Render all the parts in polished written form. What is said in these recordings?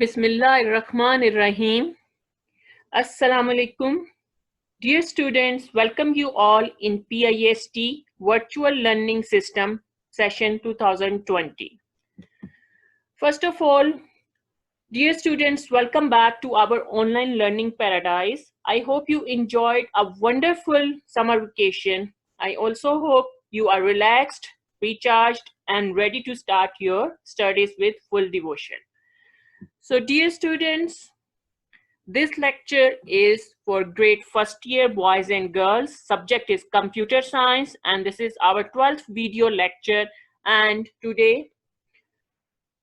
Bismillahirrahmanirrahim. Assalamu alaikum. Dear students, welcome you all in PIST Virtual Learning System session 2020. First of all, dear students, welcome back to our online learning paradise. I hope you enjoyed a wonderful summer vacation. I also hope you are relaxed, recharged, and ready to start your studies with full devotion. So, dear students, this lecture is for grade first year boys and girls. Subject is computer science, and this is our 12th video lecture. And today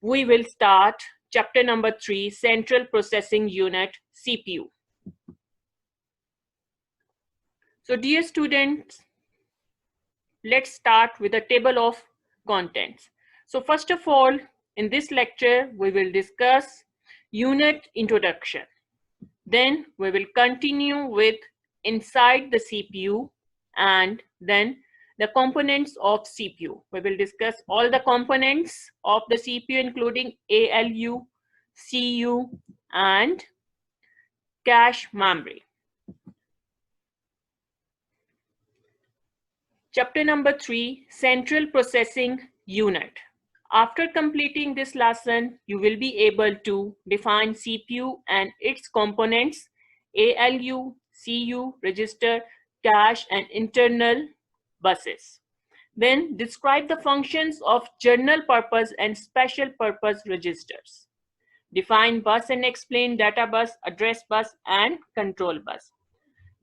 we will start chapter number 3, Central Processing Unit, CPU. So dear students, let's start with a table of contents. So first of all, in this lecture, we will discuss unit introduction. Then we will continue with inside the CPU and then the components of CPU. We will discuss all the components of the CPU including ALU, CU and cache memory. Chapter number 3, Central Processing Unit. After completing this lesson, you will be able to define CPU and its components, ALU, CU, register, cache, and internal buses. Then describe the functions of general purpose and special purpose registers. Define bus and explain data bus, address bus, and control bus.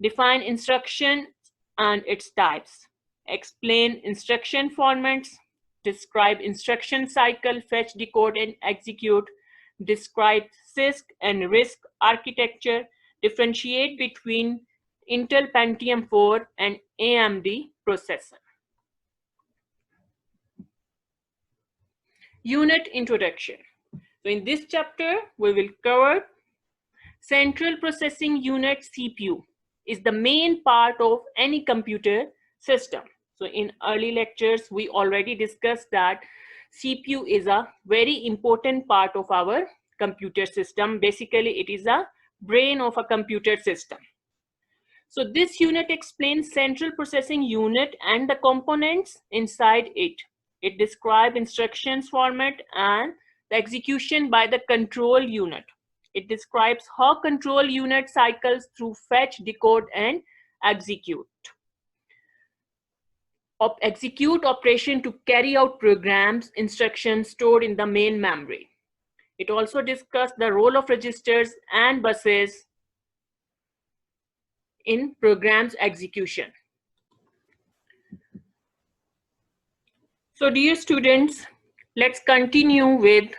Define instruction and its types. Explain instruction formats. Describe instruction cycle, fetch, decode, and execute. Describe CISC and RISC architecture. Differentiate between Intel Pentium 4 and AMD processor. Unit introduction. So in this chapter, we will cover Central Processing Unit. CPU is the main part of any computer system. So in early lectures, we already discussed that CPU is a very important part of our computer system. Basically, it is a brain of a computer system. So this unit explains Central Processing Unit and the components inside it. It describes instructions format and the execution by the control unit. It describes how control unit cycles through fetch, decode, and execute. Execute operation to carry out programs, instructions stored in the main memory. It also discussed the role of registers and buses in programs execution. So dear students, let's continue with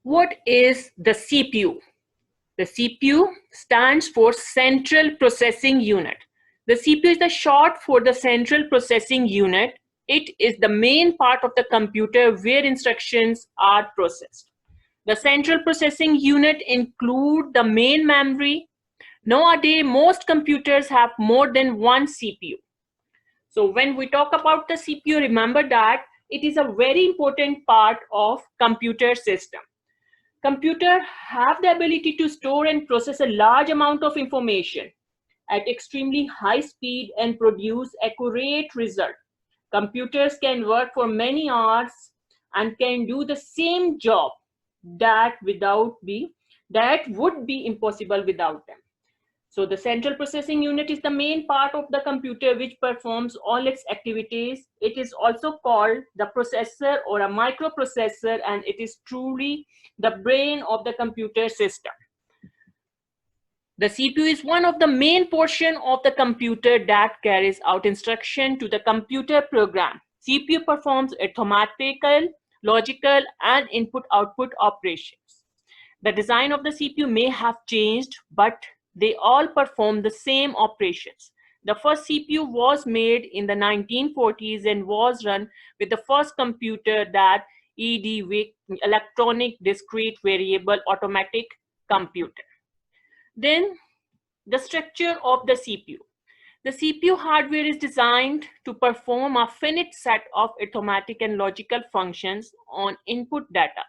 what is the CPU. The CPU stands for Central Processing Unit. The CPU is the short for the Central Processing Unit. It is the main part of the computer where instructions are processed. The Central Processing Unit includes the main memory. Nowadays, most computers have more than one CPU. So when we talk about the CPU, remember that it is a very important part of computer system. Computers have the ability to store and process a large amount of information at extremely high speed and produce accurate results. Computers can work for many hours and can do the same job that would be impossible without them. So the Central Processing Unit is the main part of the computer which performs all its activities. It is also called the processor or a microprocessor, and it is truly the brain of the computer system. The CPU is one of the main portion of the computer that carries out instruction to the computer program. CPU performs arithmetical, logical, and input-output operations. The design of the CPU may have changed, but they all perform the same operations. The first CPU was made in the 1940s and was run with the first computer, that EDV, Electronic Discrete Variable Automatic Computer. Then the structure of the CPU. The CPU hardware is designed to perform a finite set of arithmetic and logical functions on input data,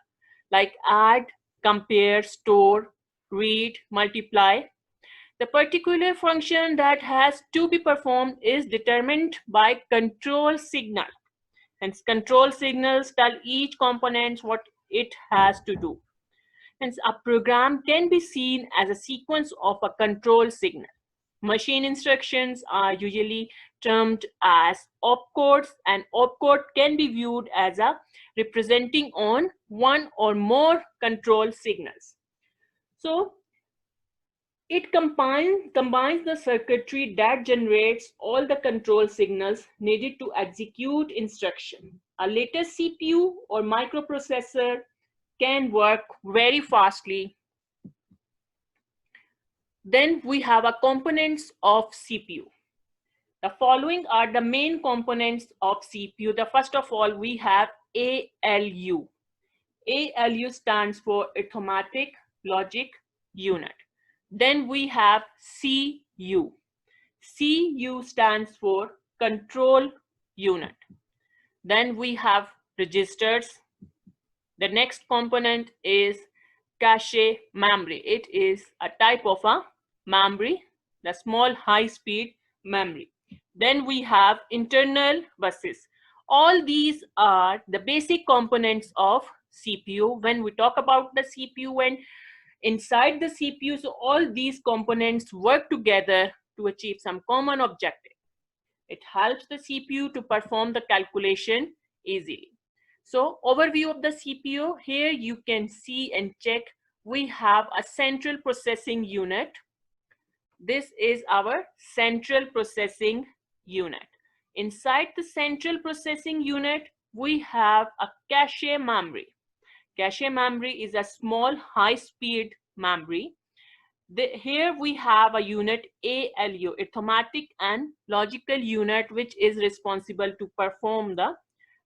like add, compare, store, read, multiply. The particular function that has to be performed is determined by control signal. Hence, control signals tell each component what it has to do. Hence, a program can be seen as a sequence of a control signal. Machine instructions are usually termed as opcodes, and opcode can be viewed as a representing on one or more control signals. So it combines the circuitry that generates all the control signals needed to execute instruction. A latest CPU or microprocessor can work very fastly. Then we have a components of CPU. The following are the main components of CPU. The first of all, we have ALU. ALU stands for Arithmetic Logic Unit. Then we have CU. CU stands for Control Unit. Then we have registers. The next component is cache memory. It is a type of a memory, the small high-speed memory. Then we have internal buses. All these are the basic components of CPU. When we talk about the CPU and inside the CPU, so all these components work together to achieve some common objective. It helps the CPU to perform the calculation easily. So overview of the CPU, here you can see and check we have a central processing unit. This is our central processing unit. Inside the central processing unit, we have a cache memory. Cache memory is a small high-speed memory. Here we have a unit ALU, Arithmetic and Logical Unit, which is responsible to perform the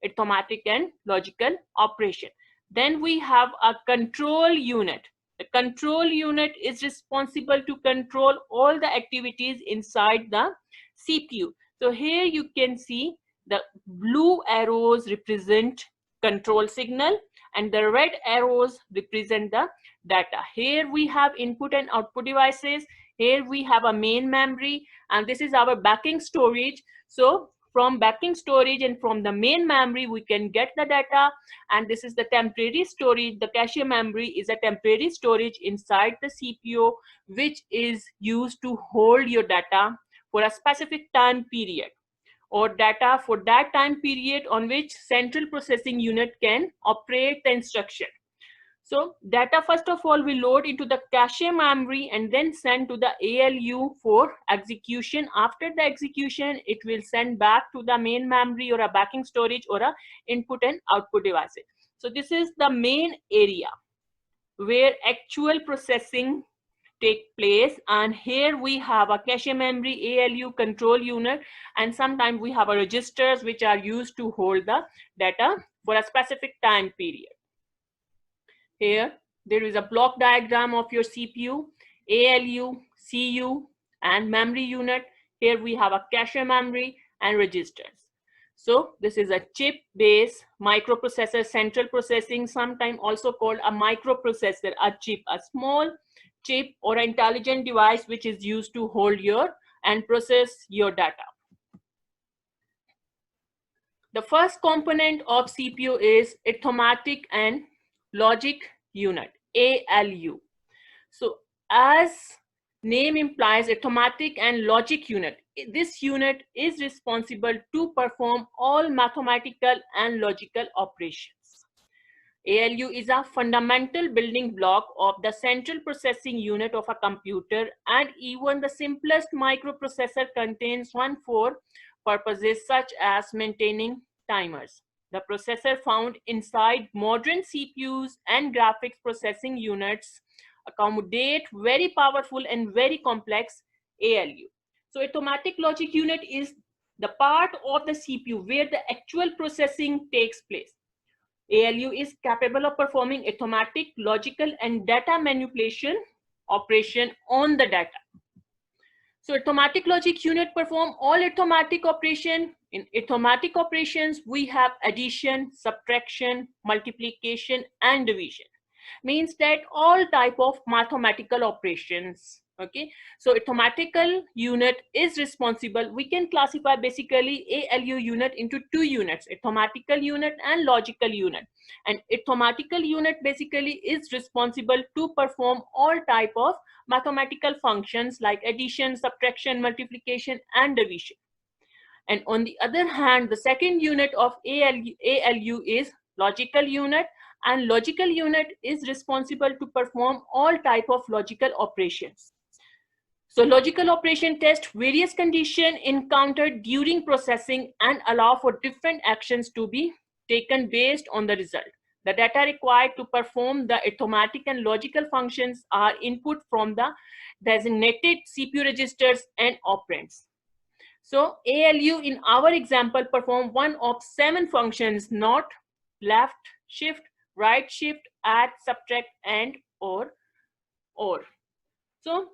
arithmetic and logical operation. Then we have a control unit. The control unit is responsible to control all the activities inside the CPU. So here you can see the blue arrows represent control signal and the red arrows represent the data. Here we have input and output devices. Here we have a main memory, and this is our backing storage. So from backing storage and from the main memory, we can get the data, and this is the temporary storage. The cache memory is a temporary storage inside the CPU, which is used to hold your data for a specific time period, or data for that time period on which central processing unit can operate the instruction. So data first of all will load into the cache memory and then send to the ALU for execution. After the execution, it will send back to the main memory or a backing storage or a input and output devices. So this is the main area where actual processing take place, and here we have a cache memory, ALU, control unit, and sometimes we have a registers which are used to hold the data for a specific time period. Here there is a block diagram of your CPU, ALU, CU, and memory unit. Here we have a cache memory and registers. So this is a chip-based microprocessor, central processing, sometimes also called a microprocessor, a chip, a small chip or an intelligent device which is used to hold your and process your data. The first component of CPU is Arithmetic and Logic Unit, ALU. So as name implies, Arithmetic and Logic Unit, this unit is responsible to perform all mathematical and logical operations. ALU is a fundamental building block of the central processing unit of a computer, and even the simplest microprocessor contains one for purposes such as maintaining timers. The processor found inside modern CPUs and graphics processing units accommodate very powerful and very complex ALU. So arithmetic logic unit is the part of the CPU where the actual processing takes place. ALU is capable of performing arithmetic, logical, and data manipulation operation on the data. So arithmetic logic unit perform all arithmetic operation. In arithmetic operations, we have addition, subtraction, multiplication, and division. means that all type of mathematical operations. Okay, so arithmetical unit is responsible. We can classify basically ALU unit into two units, arithmetical unit and logical unit. And arithmetical unit basically is responsible to perform all type of mathematical functions like addition, subtraction, multiplication, and division. And on the other hand, the second unit of ALU is logical unit, and logical unit is responsible to perform all type of logical operations. So logical operation test various conditions encountered during processing and allow for different actions to be taken based on the result. The data required to perform the arithmetic and logical functions are input from the designated CPU registers and operands. So ALU in our example perform one of 7 functions: not, left shift, right shift, add, subtract, and or. So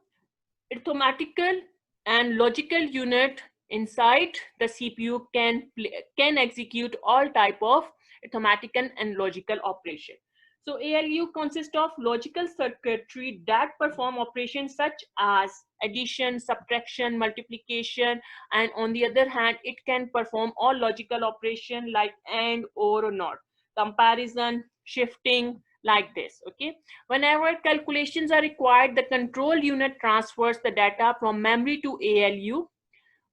arithmetical and logical unit inside the CPU can execute all type of arithmetical and logical operation. So ALU consists of logical circuitry that perform operations such as addition, subtraction, multiplication, and on the other hand, it can perform all logical operation like and, or not, comparison, shifting, like this. Okay, whenever calculations are required, the control unit transfers the data from memory to ALU.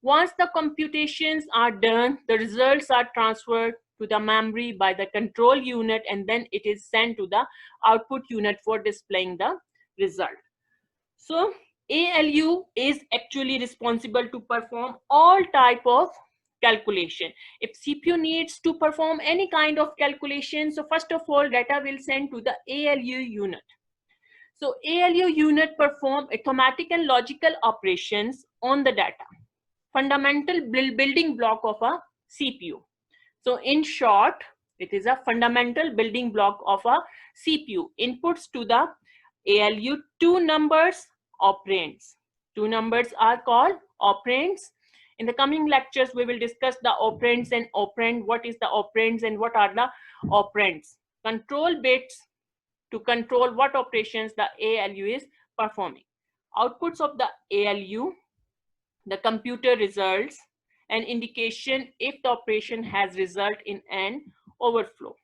Once the computations are done, the results are transferred to the memory by the control unit, and then it is sent to the output unit for displaying the result. So ALU is actually responsible to perform all type of calculation. If CPU needs to perform any kind of calculation, so first of all, data will send to the ALU unit. So ALU unit perform arithmetic and logical operations on the data, fundamental building block of a CPU. So in short, it is a fundamental building block of a CPU. Inputs to the ALU, two numbers, operands. Two numbers are called operands. In the coming lectures, we will discuss the operands and operand. What is the operands and what are the operands? Control bits to control what operations the ALU is performing. Outputs of the ALU, the computer results, an indication if the operation has result in an overflow.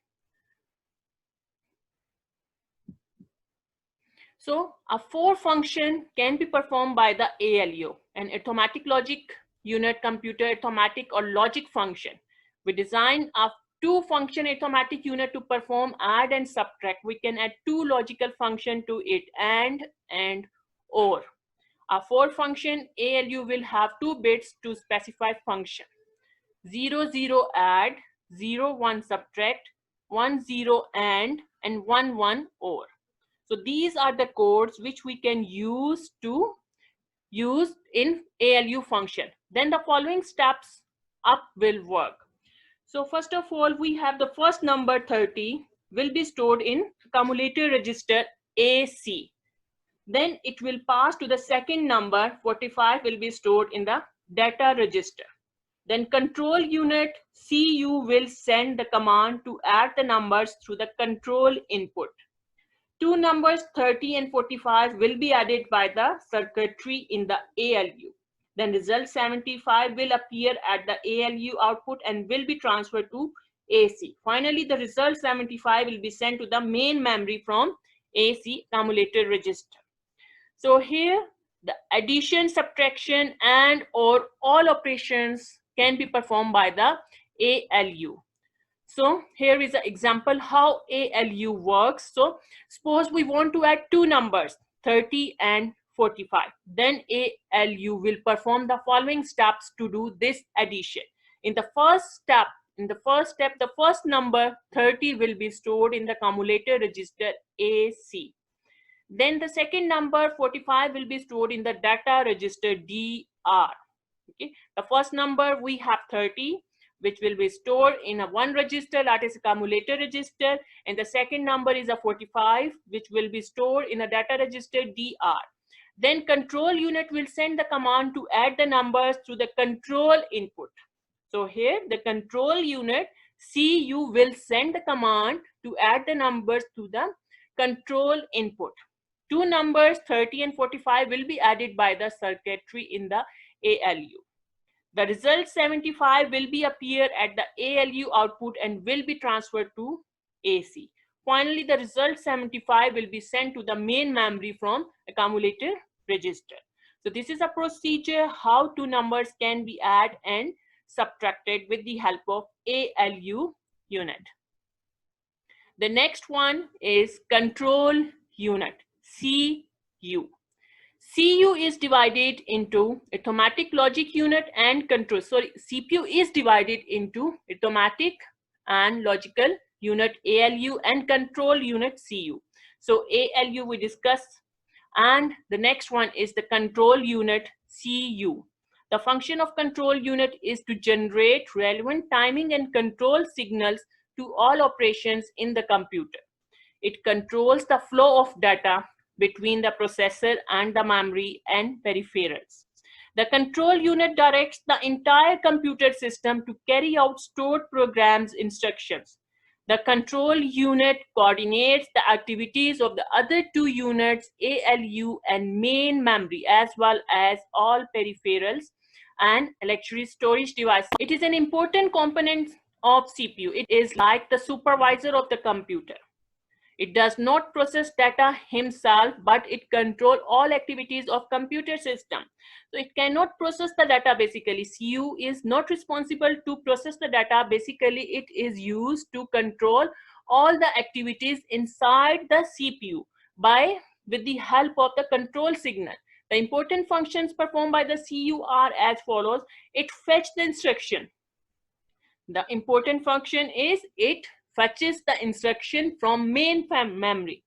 So a for function can be performed by the ALU, an arithmetic logic unit, computer arithmetic or logic function. We design a two function arithmetic unit to perform add and subtract. We can add two logical function to it, and or. A for function ALU will have two bits to specify function. 0 0 add, 0 1 subtract, 1 0 and 1 1 or. So these are the codes which we can use in ALU function. Then the following steps up will work. So first of all, we have the first number 30 will be stored in accumulator register AC. Then it will pass to the second number 45 will be stored in the data register. Then control unit CU will send the command to add the numbers through the control input. Two numbers 30 and 45 will be added by the circuitry in the ALU. Then result 75 will appear at the ALU output and will be transferred to AC. Finally, the result 75 will be sent to the main memory from AC accumulator register. So here the addition, subtraction and or all operations can be performed by the ALU. So here is an example how ALU works. So suppose we want to add two numbers 30 and 45. Then ALU will perform the following steps to do this addition. In the first step, the first number 30 will be stored in the accumulator register AC. Then the second number 45 will be stored in the data register DR. Okay, the first number we have 30, which will be stored in a one register, that is accumulator register, and the second number is a 45, which will be stored in a data register DR. Then control unit will send the command to add the numbers to the control input. So here the control unit CU will send the command to add the numbers to the control input. Two numbers 30 and 45 will be added by the circuitry in the ALU. The result 75 will be appear at the ALU output and will be transferred to AC. Finally, the result 75 will be sent to the main memory from accumulator register. So this is a procedure how two numbers can be added and subtracted with the help of ALU unit. The next one is control unit, CU. CU is divided into automatic logic unit and control. Sorry, CPU is divided into automatic and logical unit ALU and control unit CU. So ALU we discussed, and the next one is the control unit CU. The function of control unit is to generate relevant timing and control signals to all operations in the computer. It controls the flow of data between the processor and the memory and peripherals. The control unit directs the entire computer system to carry out stored programs instructions. The control unit coordinates the activities of the other two units, ALU and main memory, as well as all peripherals and electronic storage devices. It is an important component of CPU. It is like the supervisor of the computer. It does not process data himself, but it controls all activities of computer system. So it cannot process the data basically. CU is not responsible to process the data. Basically, it is used to control all the activities inside the CPU with the help of the control signal. The important functions performed by the CU are as follows. It fetches the instruction. The important function is it fetches the instruction from main memory.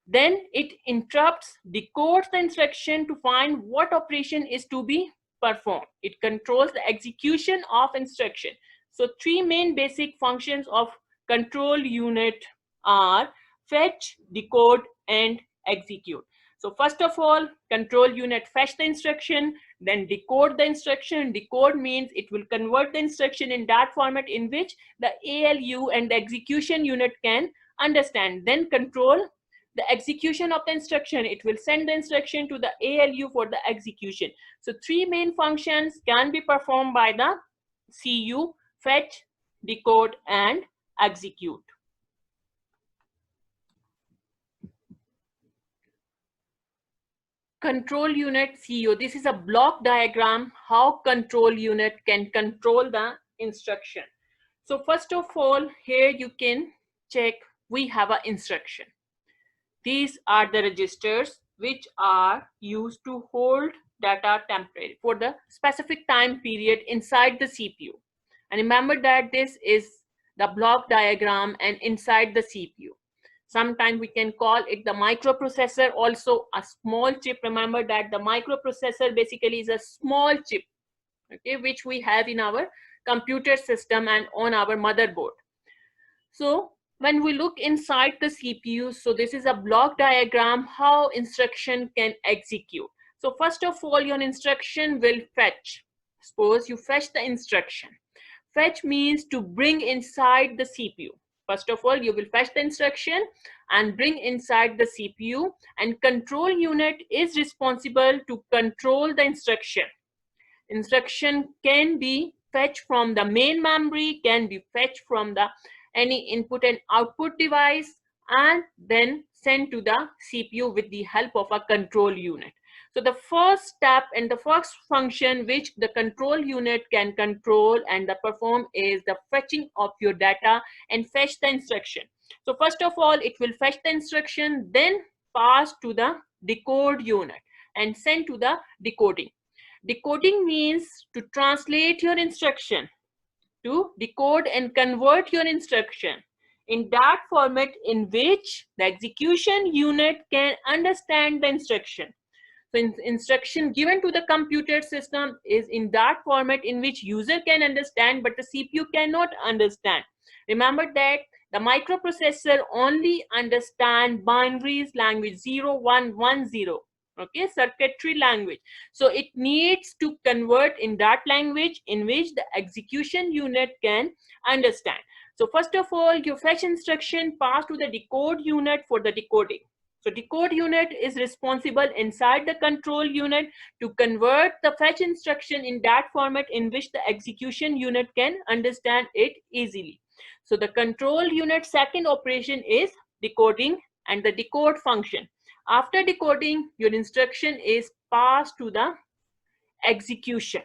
Then it interrupts, decodes the instruction to find what operation is to be performed. It controls the execution of instruction. So three main basic functions of control unit are fetch, decode, and execute. So first of all, control unit fetch the instruction, then decode the instruction. Decode means it will convert the instruction in that format in which the ALU and the execution unit can understand. Then control the execution of the instruction. It will send the instruction to the ALU for the execution. So three main functions can be performed by the CU: fetch, decode, and execute. Control unit CU. This is a block diagram how control unit can control the instruction. So first of all, here you can check we have an instruction. These are the registers which are used to hold data temporarily for the specific time period inside the CPU. And remember that this is the block diagram and inside the CPU. Sometimes we can call it the microprocessor, also a small chip. Remember that the microprocessor basically is a small chip, okay, which we have in our computer system and on our motherboard. So when we look inside the CPU, so this is a block diagram how instruction can execute. So first of all, your instruction will fetch. Suppose you fetch the instruction. Fetch means to bring inside the CPU. First of all, you will fetch the instruction and bring inside the CPU, and control unit is responsible to control the instruction. Instruction can be fetched from the main memory, can be fetched from the any input and output device, and then sent to the CPU with the help of a control unit. So the first step and the first function which the control unit can control and perform is the fetching of your data and fetch the instruction. So first of all, it will fetch the instruction, then pass to the decode unit and send to the decoding. Decoding means to translate your instruction, to decode and convert your instruction in that format in which the execution unit can understand the instruction. So instruction given to the computer system is in that format in which user can understand, but the CPU cannot understand. Remember that the microprocessor only understand binaries language 0, 1, 1, 0. Okay, circuitry language. So it needs to convert in that language in which the execution unit can understand. So first of all, your fetch instruction pass to the decode unit for the decoding. So decode unit is responsible inside the control unit to convert the fetch instruction in that format in which the execution unit can understand it easily. So the control unit second operation is decoding and the decode function. After decoding, your instruction is passed to the execution.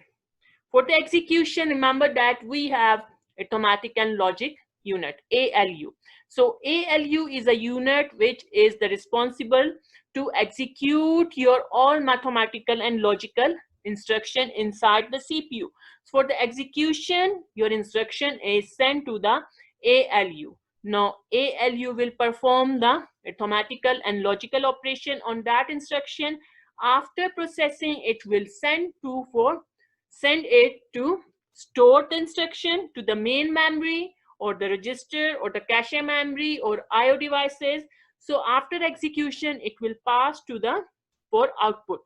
For the execution, remember that we have automatic and logic unit, ALU. So ALU is a unit which is the responsible to execute your all mathematical and logical instruction inside the CPU. For the execution, your instruction is sent to the ALU. Now ALU will perform the mathematical and logical operation on that instruction. After processing, it will send it to store the instruction to the main memory or the register or the cache memory or IO devices. So after execution, it will pass to the for output.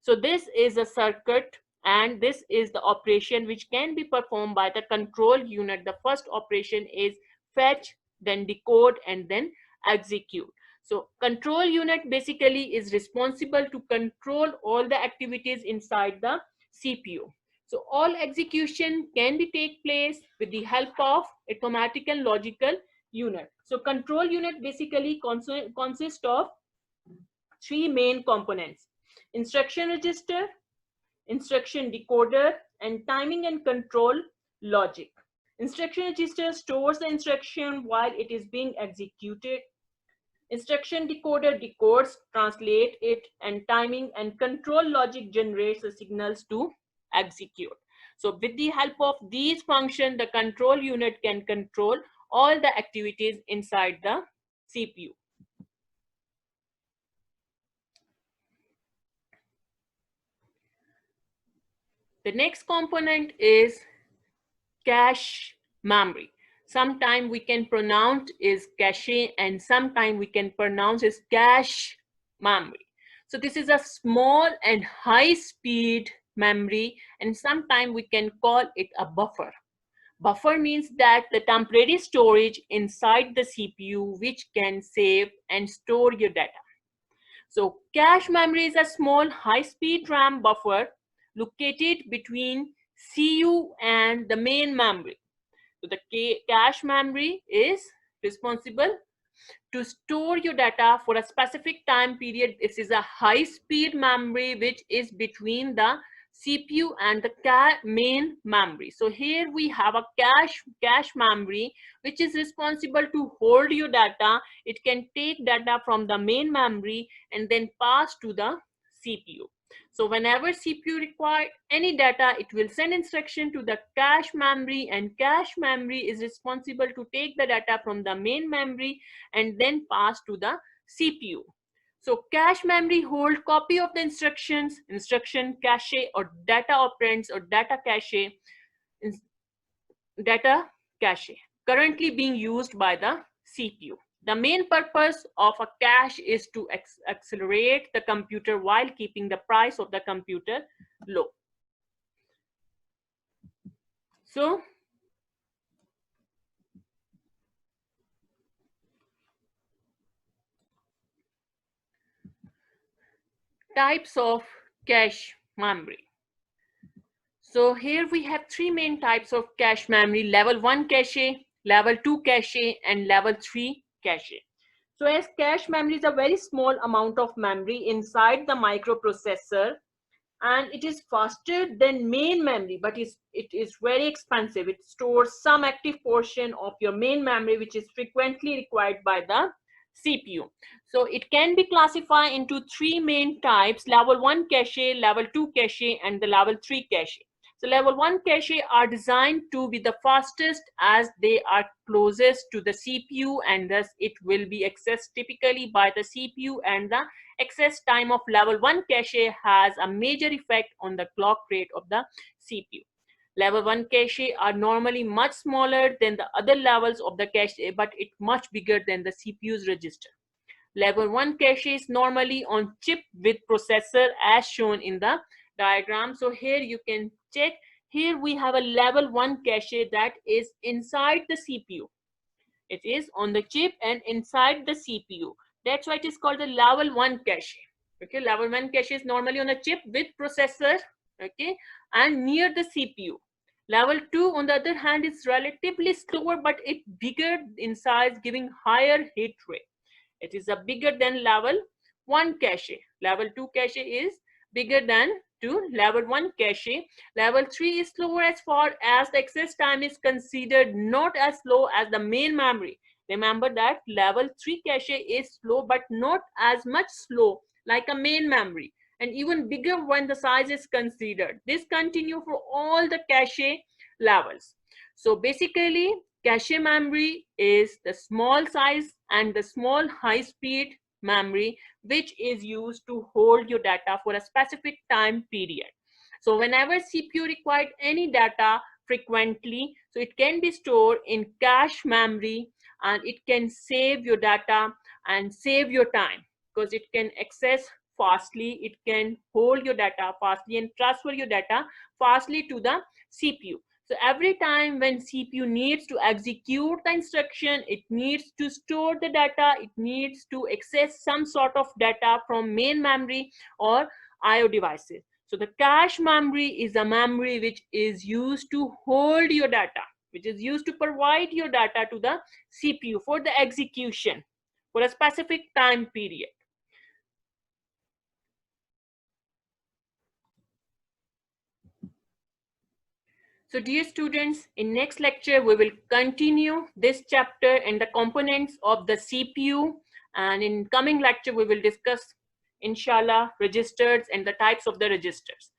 So this is a circuit and this is the operation which can be performed by the control unit. The first operation is fetch, then decode, and then execute. So control unit basically is responsible to control all the activities inside the CPU. So all execution can be take place with the help of automatic and logical unit. So control unit basically consists of three main components: instruction register, instruction decoder, and timing and control logic. Instruction register stores the instruction while it is being executed. Instruction decoder decodes, translates it, and timing and control logic generates the signals to execute. So with the help of these functions, the control unit can control all the activities inside the CPU. The next component is cache memory. Sometimes we can pronounce is cache and sometimes we can pronounce is cache memory. So this is a small and high speed memory and sometimes we can call it a buffer. Buffer means that the temporary storage inside the CPU which can save and store your data. So cache memory is a small high-speed RAM buffer located between CU and the main memory. So the cache memory is responsible to store your data for a specific time period. This is a high-speed memory which is between the CPU and the main memory. So here we have a cache memory which is responsible to hold your data. It can take data from the main memory and then pass to the CPU. So whenever CPU requires any data, it will send instruction to the cache memory, and cache memory is responsible to take the data from the main memory and then pass to the CPU. So cache memory hold copy of the instructions, instruction cache or data operands or data cache currently being used by the CPU. The main purpose of a cache is to accelerate the computer while keeping the price of the computer low. So types of cache memory. So here we have three main types of cache memory: level 1 cache, level 2 cache, and level 3 cache. So as cache memory is a very small amount of memory inside the microprocessor, and it is faster than main memory, but it is very expensive. It stores some active portion of your main memory, which is frequently required by the CPU. So it can be classified into three main types: level 1 cache, level 2 cache, and the level 3 cache. So level 1 cache are designed to be the fastest as they are closest to the CPU, and thus it will be accessed typically by the CPU, and the access time of level 1 cache has a major effect on the clock rate of the CPU. Level 1 cache are normally much smaller than the other levels of the cache, but it's much bigger than the CPU's register. Level 1 cache is normally on chip with processor as shown in the diagram. So here you can check Here we have a level 1 cache that is inside the CPU. It is on the chip and inside the CPU. That's why it is called the level 1 cache. Okay, level 1 cache is normally on a chip with processor, okay, and near the CPU. Level 2, on the other hand, is relatively slower, but it bigger in size, giving higher hit rate. It is a bigger than level 1 cache. Level 2 cache is bigger than level 1 cache. Level 3 is slower as far as the access time is considered not as slow as the main memory. Remember that level 3 cache is slow but not as much slow like a main memory, and even bigger when the size is considered. This continue for all the cache levels. So basically, cache memory is the small size and the small high speed memory which is used to hold your data for a specific time period. So whenever CPU required any data frequently, so it can be stored in cache memory, and it can save your data and save your time because it can access fastly, it can hold your data fastly and transfer your data fastly to the CPU. So every time when CPU needs to execute the instruction, it needs to store the data, it needs to access some sort of data from main memory or IO devices. So the cache memory is a memory which is used to hold your data, which is used to provide your data to the CPU for the execution for a specific time period. So dear students, in next lecture, we will continue this chapter and the components of the CPU. And in coming lecture, we will discuss, inshallah, registers and the types of the registers.